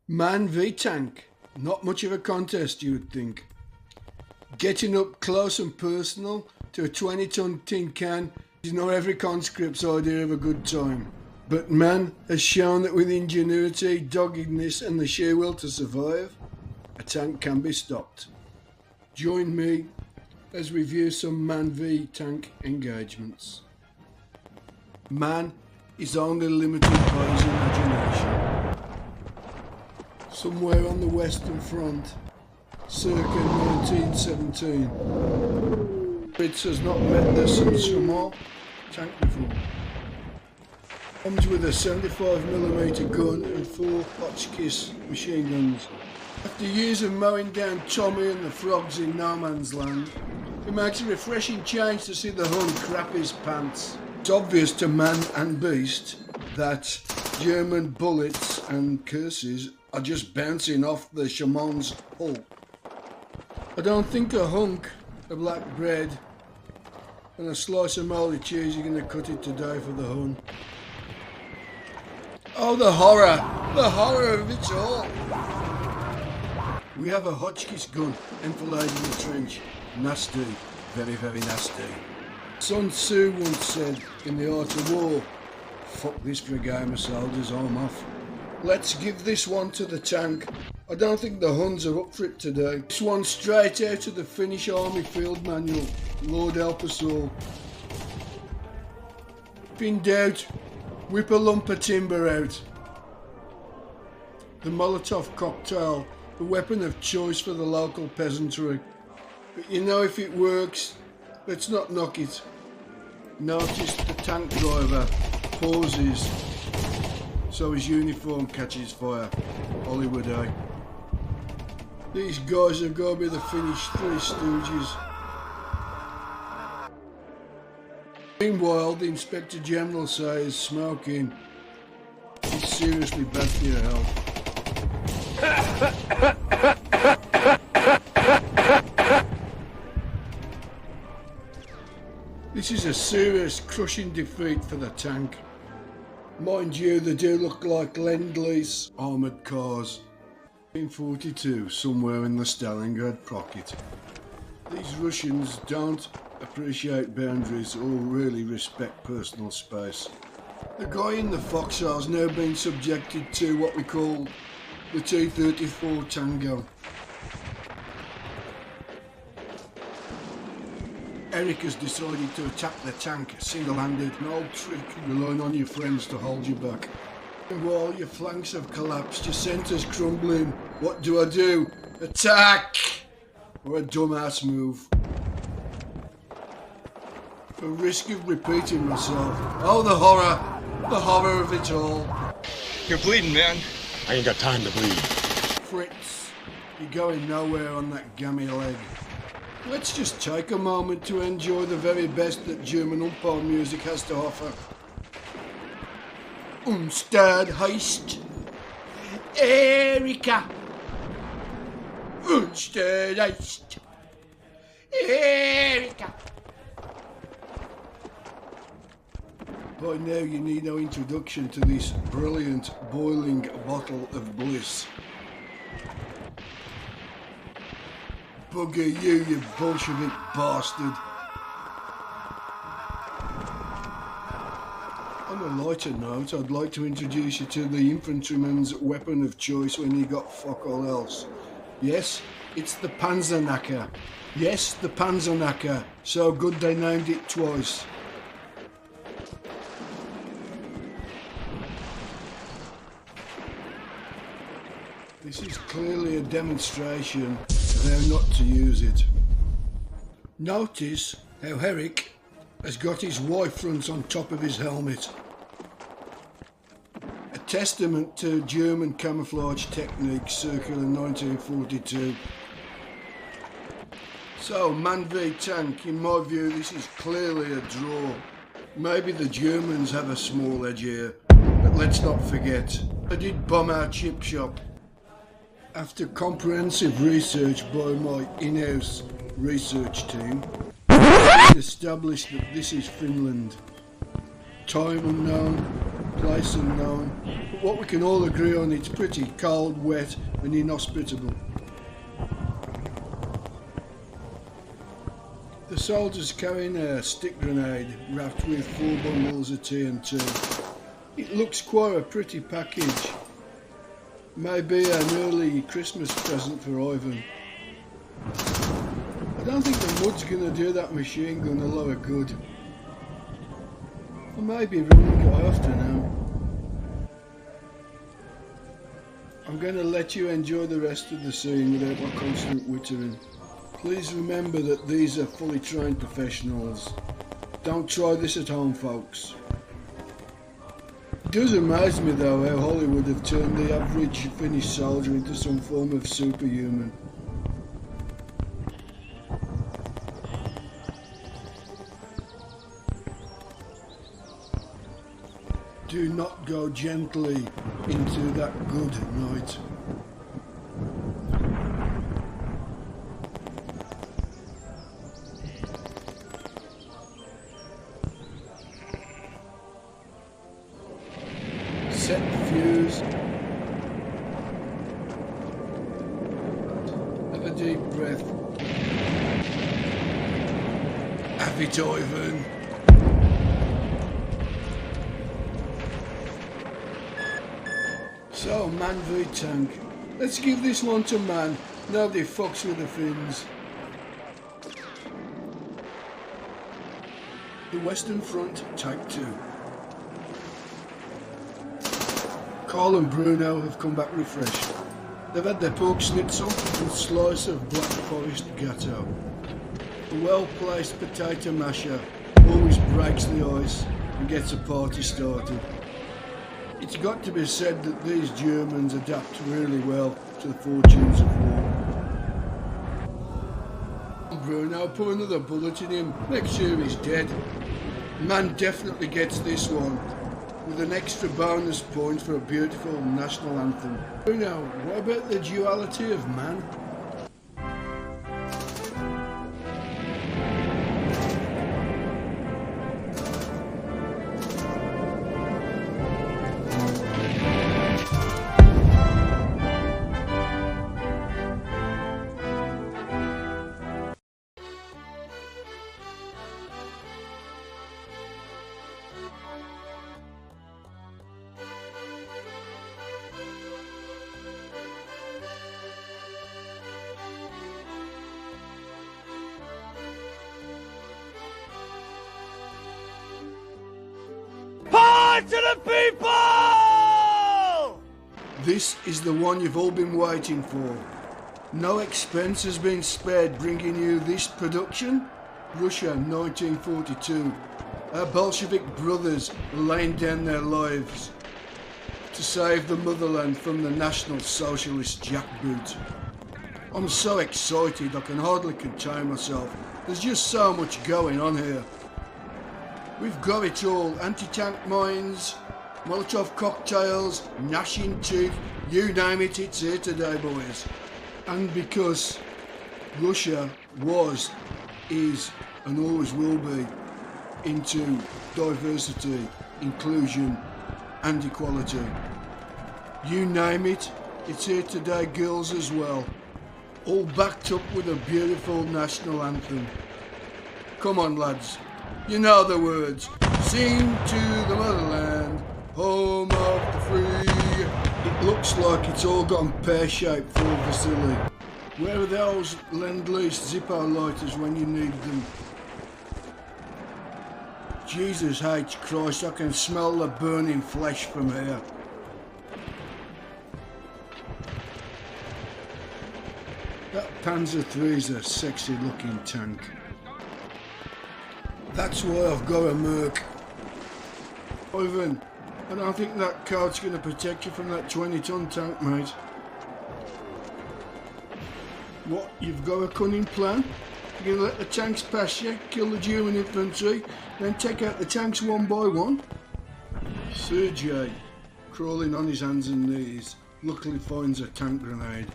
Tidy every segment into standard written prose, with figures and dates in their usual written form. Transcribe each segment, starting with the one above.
Man v tank. Not much of a contest, you would think. Getting up close and personal to a 20-ton tin can is not every conscript's idea of a good time. But man has shown that with ingenuity, doggedness and the sheer will to survive, a tank can be stopped. Join me as we view some man v tank engagements. Man is only limited by his imagination. Somewhere on the Western Front, circa 1917, Fritz has not met the small tank before. Comes with a 75mm gun and 4 Hotchkiss machine guns. After years of mowing down Tommy and the frogs in no man's land, it makes a refreshing change to see the Hun crap his pants. It's obvious to man and beast that German bullets and curses are just bouncing off the shaman's hull. I don't think a hunk of black bread and a slice of mouldy cheese are going to cut it today for the Hun. Oh, the horror of it all. We have a Hotchkiss gun enfilading the trench. Nasty, very, very nasty. Sun Tzu once said in The Art of War, "Fuck this for a game of soldiers, I'm off." Let's give this one to the tank. I don't think the Huns are up for it today. This one straight out of the Finnish Army Field Manual. Lord help us all. If in doubt, whip a lump of timber out. The Molotov cocktail, the weapon of choice for the local peasantry. But you know, if it works, let's not knock it. Notice the tank driver pauses so his uniform catches fire. Hollywood, eh? These guys have got to be the Finnish Three Stooges. Meanwhile, the Inspector General says smoking is seriously bad for your health. This is a serious, crushing defeat for the tank. Mind you, they do look like Lend-Lease armoured cars. 1942, somewhere in the Stalingrad pocket. These Russians don't appreciate boundaries or really respect personal space. The guy in the foxhole's now been subjected to what we call the T-34 Tango. Eric has decided to attack the tank single-handed, an old trick, relying on your friends to hold you back. And while your flanks have collapsed, your centre's crumbling, what do? Attack! Or a dumbass move. For risk of repeating myself. Oh, the horror of it all. You're bleeding, man. I ain't got time to bleed. Fritz, you're going nowhere on that gammy leg. Let's just take a moment to enjoy the very best that German umpire music has to offer. Unstad heist. Erika. Unstad heist. Erika. By now you need no introduction to this brilliant boiling bottle of bliss. Bugger you Bolshevik bastard. On a lighter note, I'd like to introduce you to the infantryman's weapon of choice when he got fuck all else. Yes, it's the Panzerknacker. Yes, the Panzerknacker. So good they named it twice. This is clearly a demonstration of how not to use it. Notice how Eric has got his Y front on top of his helmet. A testament to German camouflage technique circa 1942. So, man v tank, in my view this is clearly a draw. Maybe the Germans have a small edge here, but let's not forget, they did bomb our chip shop. After comprehensive research by my in-house research team, we established that this is Finland. Time unknown, place unknown, But what we can all agree on, it's pretty cold, wet and inhospitable. The soldiers carrying a stick grenade wrapped with 4 bundles of TNT. It looks quite a pretty package. Maybe an early Christmas present for Ivan. I don't think the mud's gonna do that machine gun a lot of good. I may be running it after now. I'm gonna let you enjoy the rest of the scene without my constant wittering. Please remember that these are fully trained professionals. Don't try this at home, folks. It does amaze me though how Hollywood have turned the average Finnish soldier into some form of superhuman. Do not go gently into that good night. Set the fuse. Have a deep breath. Have it, Ivan. So, man v tank. Let's give this one to man. Nobody fucks with the Finns. The Western Front, Type 2. Carl and Bruno have come back refreshed. They've had their pork schnitzel and slice of Black Forest Gatto. A well-placed potato masher always breaks the ice and gets a party started. It's got to be said that these Germans adapt really well to the fortunes of war. Bruno, put another bullet in him, make sure he's dead. Man definitely gets this one, with an extra bonus point for a beautiful national anthem. Bruno, what about the duality of man? To the people! This is the one you've all been waiting for. No expense has been spared bringing you this production. Russia 1942. Our Bolshevik brothers are laying down their lives to save the motherland from the National Socialist jackboot. I'm so excited I can hardly contain myself. There's just so much going on here. We've got it all, anti-tank mines, Molotov cocktails, gnashing teeth, you name it, it's here today, boys. And because Russia was, is and always will be into diversity, inclusion and equality. You name it, it's here today, girls as well. All backed up with a beautiful national anthem. Come on lads. You know the words. Sing to the motherland, home of the free. It looks like it's all gone pear-shaped for Vasily. Where are those Lend-Lease Zippo lighters when you need them? Jesus H. Christ, I can smell the burning flesh from here. That Panzer III's a sexy looking tank. That's why I've got a Merc. Ivan, I don't think that coat's going to protect you from that 20-ton tank, mate. What, you've got a cunning plan? You're going to let the tanks pass you, kill the German infantry, then take out the tanks one by one? Sergei, crawling on his hands and knees, luckily finds a tank grenade.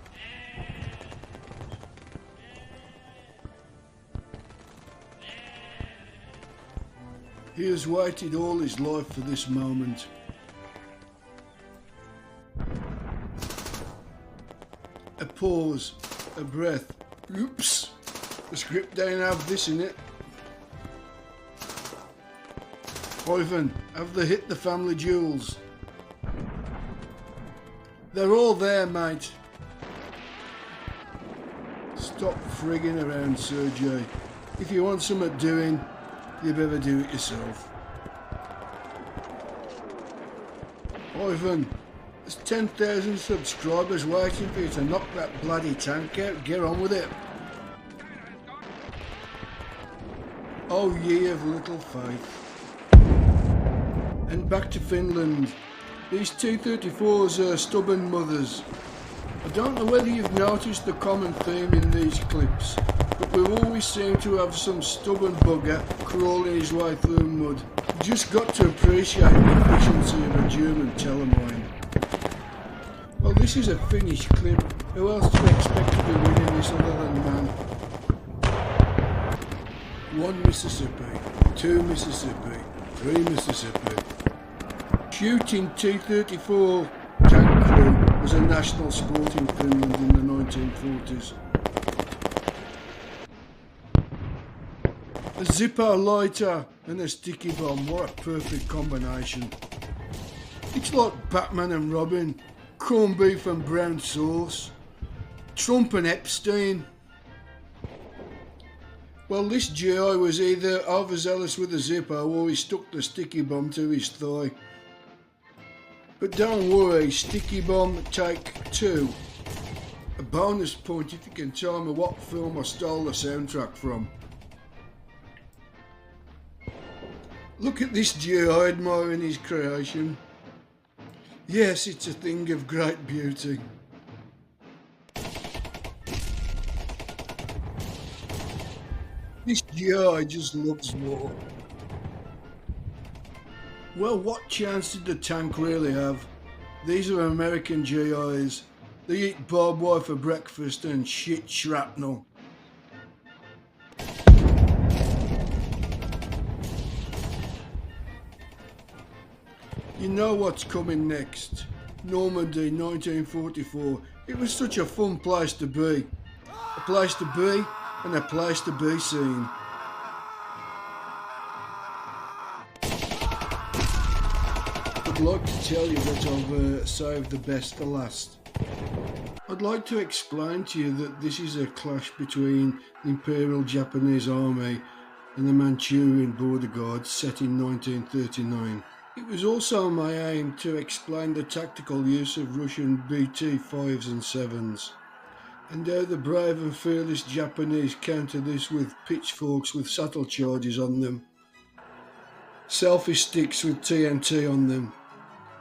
He has waited all his life for this moment. a pause, a breath. Oops, the script don't have this in it. Ivan, have they hit the family jewels? They're all there, mate. Stop frigging around, Sergey. If you want something doing, you better do it yourself. Ivan, there's 10,000 subscribers waiting for you to knock that bloody tank out. Get on with it. Oh, ye of little faith. And back to Finland. These T-34s are stubborn mothers. I don't know whether you've noticed the common theme in these clips, but we always seem to have some stubborn bugger crawling his way through mud. You just got to appreciate the efficiency of a German telemine. Well, this is a Finnish clip. Who else do you expect to be winning this other than man? 1 Mississippi, 2 Mississippi, 3 Mississippi. Shooting T-34 tank crew was a national sport in Finland in the 1940s. A Zippo lighter and a sticky bomb, what a perfect combination. It's like Batman and Robin, corned beef and brown sauce, Trump and Epstein. Well, this GI was either overzealous with the Zippo or he stuck the sticky bomb to his thigh. But don't worry, sticky bomb take 2. A bonus point if you can tell me what film I stole the soundtrack from. Look at this GI admiring his creation. Yes, it's a thing of great beauty. This GI just loves war. Well, what chance did the tank really have? These are American GIs. They eat barbed wire for breakfast and shit shrapnel. You know what's coming next. Normandy 1944. It was such a fun place to be. A place to be and a place to be seen. I'd like to tell you that I've saved the best for last. I'd like to explain to you that this is a clash between the Imperial Japanese Army and the Manchurian Border Guard set in 1939. It was also my aim to explain the tactical use of Russian BT-5s and 7s, and how the brave and fearless Japanese countered this with pitchforks with satchel charges on them, selfie sticks with TNT on them,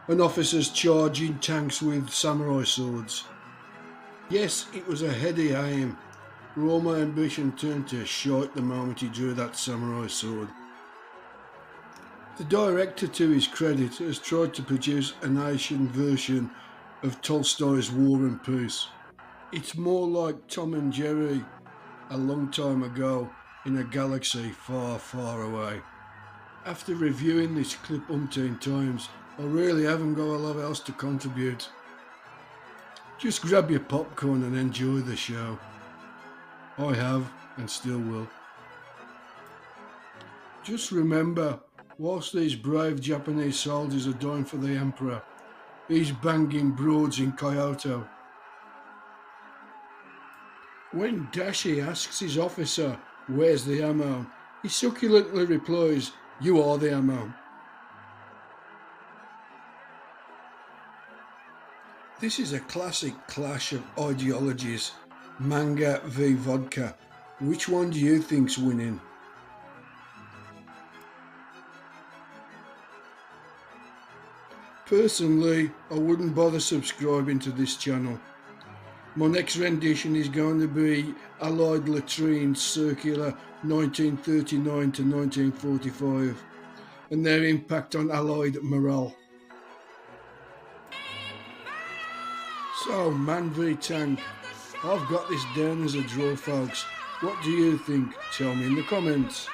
and officers charging tanks with samurai swords. Yes, it was a heady aim, but all my ambition turned to shite the moment he drew that samurai sword. The director, to his credit, has tried to produce an Asian version of Tolstoy's War and Peace. It's more like Tom and Jerry a long time ago in a galaxy far, far away. After reviewing this clip umpteen times, I really haven't got a lot else to contribute. Just grab your popcorn and enjoy the show. I have and still will. Just remember, whilst these brave Japanese soldiers are dying for the Emperor, he's banging broads in Kyoto. When Dashi asks his officer, "Where's the ammo?" he succulently replies, "You are the ammo." This is a classic clash of ideologies, manga v vodka. Which one do you think's winning? Personally, I wouldn't bother subscribing to this channel. My next rendition is going to be Allied latrines circular 1939 to 1945 and their impact on Allied morale. So, man v tank, I've got this down as a draw, folks. What do you think? Tell me in the comments.